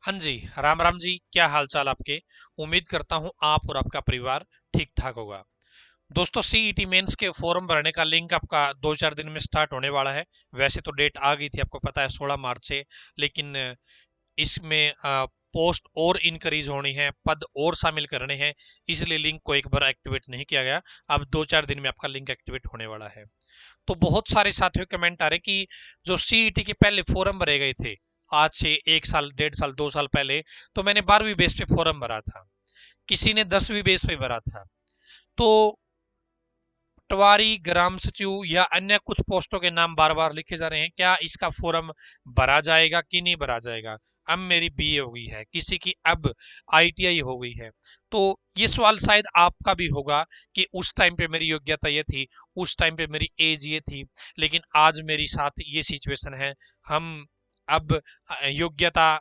हाँ जी, राम राम जी, क्या हाल चाल आपके। उम्मीद करता हूँ आप और आपका परिवार ठीक ठाक होगा। दोस्तों, सीईटी मेंस के फॉर्म भरने का लिंक आपका 2-4 दिन में स्टार्ट होने वाला है। वैसे तो डेट आ गई थी, आपको पता है 16 मार्च से, लेकिन इसमें पोस्ट और इंक्रीज होनी है, पद और शामिल करने हैं, इसलिए लिंक को एक बार एक्टिवेट नहीं किया गया। अब 2-4 दिन में आपका लिंक एक्टिवेट होने वाला है। तो बहुत सारे साथियों के कमेंट आ रहे कि जो सीईटी के पहले फॉर्म भरे गए थे, आज से 1 साल 1.5 साल 2 साल पहले, तो मैंने 12वीं बेस पे फॉर्म भरा था, किसी ने 10वीं बेस पे भरा था। तो पटवारी, ग्राम सचिव या अन्य कुछ पोस्टों के नाम बार बार लिखे जा रहे हैं, क्या इसका फॉर्म भरा जाएगा कि नहीं भरा जाएगा। अब मेरी बीए हो गई है, किसी की अब आईटीआई हो गई है। तो ये सवाल शायद आपका भी होगा कि उस टाइम पे मेरी योग्यता ये थी, उस टाइम पे मेरी एज ये थी, लेकिन आज मेरी साथ ये सिचुएशन है। हम अब योग्यता,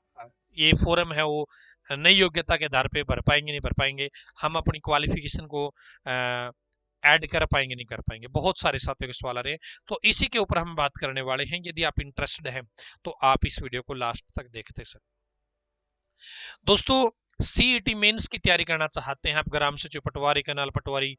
ये फॉर्म है वो नई योग्यता के आधार पे भर पाएंगे नहीं भर पाएंगे, हम अपनी क्वालिफिकेशन को ऐड कर पाएंगे नहीं कर पाएंगे। बहुत सारे साथियों के सवाल आ रहे हैं, तो इसी के ऊपर हम बात करने वाले हैं। यदि आप इंटरेस्टेड हैं तो आप इस वीडियो को लास्ट तक देखते सकते। दोस्तों, सीईटी मेंस की तैयारी करना चाहते हैं आप, ग्राम सचिव, पटवारी, कनाल पटवारी,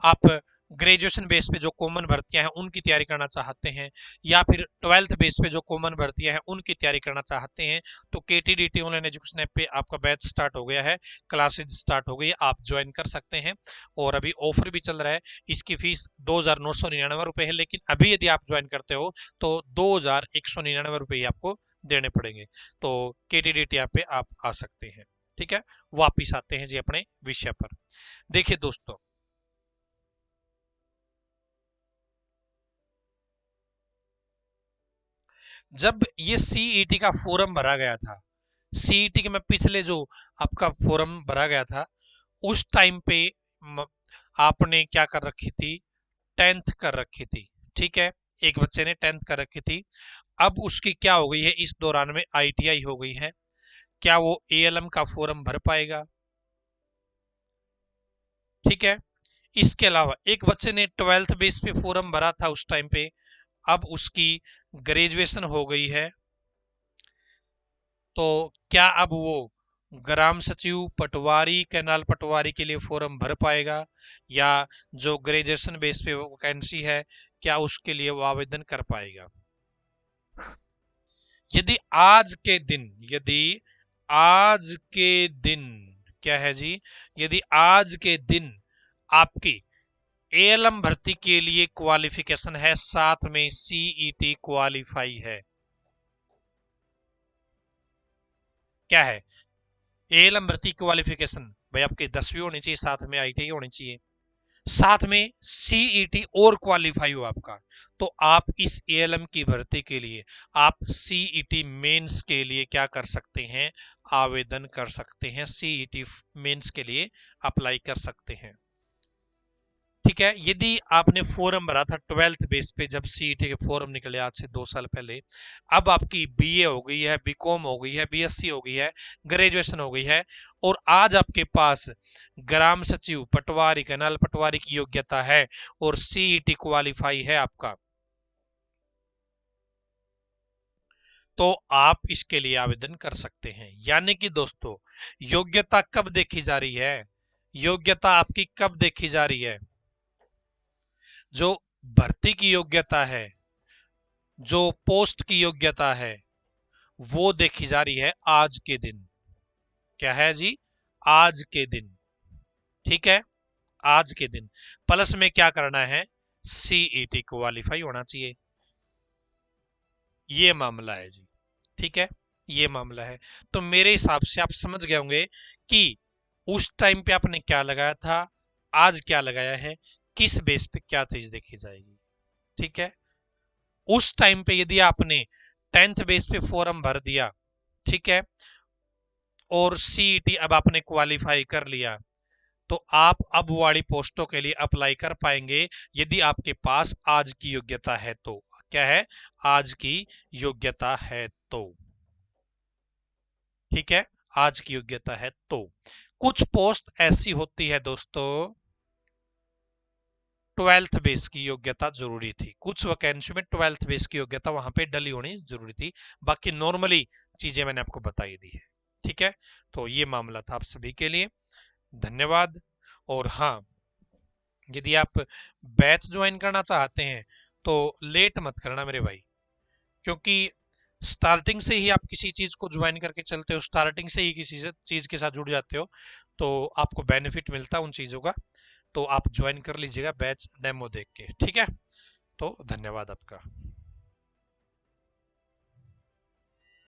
आप ग्रेजुएशन बेस पे जो कॉमन भर्तियां हैं उनकी तैयारी करना चाहते हैं, या फिर 12th बेस पे जो कॉमन भर्तियां हैं उनकी तैयारी करना चाहते हैं, तो केटीडीटी ऑनलाइन एजुकेशन ऐप पे आपका बैच स्टार्ट हो गया है, क्लासेज स्टार्ट हो गई है, आप ज्वाइन कर सकते हैं। और अभी ऑफर भी चल रहा है। इसकी फीस 2,999 है, लेकिन अभी यदि आप ज्वाइन करते हो तो 2,199 ही आपको देने पड़ेंगे। तो केटीडीटी ऐप पे आप आ सकते हैं। ठीक है, वापिस आते हैं जी अपने विषय पर। देखिए दोस्तों, जब ये सीईटी का फॉर्म भरा गया था, सीईटी के में पिछले जो आपका फॉर्म भरा गया था, उस टाइम पे आपने क्या कर रखी थी, 10th कर रखी थी। ठीक है, एक बच्चे ने 10th कर रखी थी। अब उसकी क्या हो गई है, इस दौरान में आईटीआई हो गई है, क्या वो एएलएम का फॉर्म भर पाएगा। ठीक है, इसके अलावा एक बच्चे ने 12th बेस पे फॉर्म भरा था उस टाइम पे, अब उसकी ग्रेजुएशन हो गई है, तो क्या अब वो ग्राम सचिव, पटवारी, कैनाल पटवारी के लिए फॉर्म भर पाएगा, या जो ग्रेजुएशन बेस पे वैकेंसी है क्या उसके लिए वो आवेदन कर पाएगा। यदि आज के दिन, यदि आज के दिन, क्या है जी, यदि आज के दिन आपकी एएलएम भर्ती के लिए क्वालिफिकेशन है, साथ में सीईटी क्वालिफाई है, क्या है एएलएम भर्ती क्वालिफिकेशन, भाई आपकी 10वीं होनी चाहिए, साथ में आईटीआई होनी चाहिए, साथ में सीईटी और क्वालिफाई हो आपका, तो आप इस एएलएम की भर्ती के लिए आप सीईटी मेंस के लिए क्या कर सकते हैं, आवेदन कर सकते हैं, सीईटी मेंस के लिए अप्लाई कर सकते हैं। ठीक है, यदि आपने फॉर्म भरा था 12th बेस पे, जब सीईटी के फॉर्म निकले आज से 2 साल पहले, अब आपकी बीए हो गई है, बीकॉम हो गई है, बीएससी हो गई है, ग्रेजुएशन हो गई है, और आज आपके पास ग्राम सचिव, पटवारी, कैनाल पटवारी की योग्यता है और सीईटी क्वालिफाई है आपका, तो आप इसके लिए आवेदन कर सकते हैं। यानी कि दोस्तों, योग्यता कब देखी जा रही है, योग्यता आपकी कब देखी जा रही है, जो भर्ती की योग्यता है, जो पोस्ट की योग्यता है, वो देखी जा रही है आज के दिन। क्या है जी, आज के दिन। ठीक है, आज के दिन प्लस में क्या करना है, सीईटी क्वालिफाई होना चाहिए, ये मामला है जी। ठीक है, ये मामला है। तो मेरे हिसाब से आप समझ गए होंगे कि उस टाइम पे आपने क्या लगाया था, आज क्या लगाया है, किस बेस पे क्या चीज देखी जाएगी। ठीक है, उस टाइम पे यदि आपने 10th बेस पे फॉर्म भर दिया, ठीक है, और सीईटी अब आपने क्वालिफाई कर लिया, तो आप अब वाली पोस्टों के लिए अप्लाई कर पाएंगे, यदि आपके पास आज की योग्यता है तो। क्या है, आज की योग्यता है तो। ठीक है, आज की योग्यता है तो। कुछ पोस्ट ऐसी होती है दोस्तों, 12th बेस की योग्यता जरूरी थी, कुछ वैकेंसी में 12th बेस की योग्यता वहां पे डली होनी जरूरी थी, बाकी नॉर्मली चीजें मैंने आपको बताई दी है। ठीक है, तो ये मामला था आप सभी के लिए। धन्यवाद। और हाँ, यदि आप बैच ज्वाइन करना चाहते हैं तो लेट मत करना मेरे भाई, क्योंकि स्टार्टिंग से ही आप किसी चीज को ज्वाइन करके चलते हो, स्टार्टिंग से ही किसी चीज के साथ जुड़ जाते हो, तो आपको बेनिफिट मिलता है उन चीजों का। तो आप ज्वाइन कर लीजिएगा बैच डेमो देख के, ठीक है। तो धन्यवाद आपका।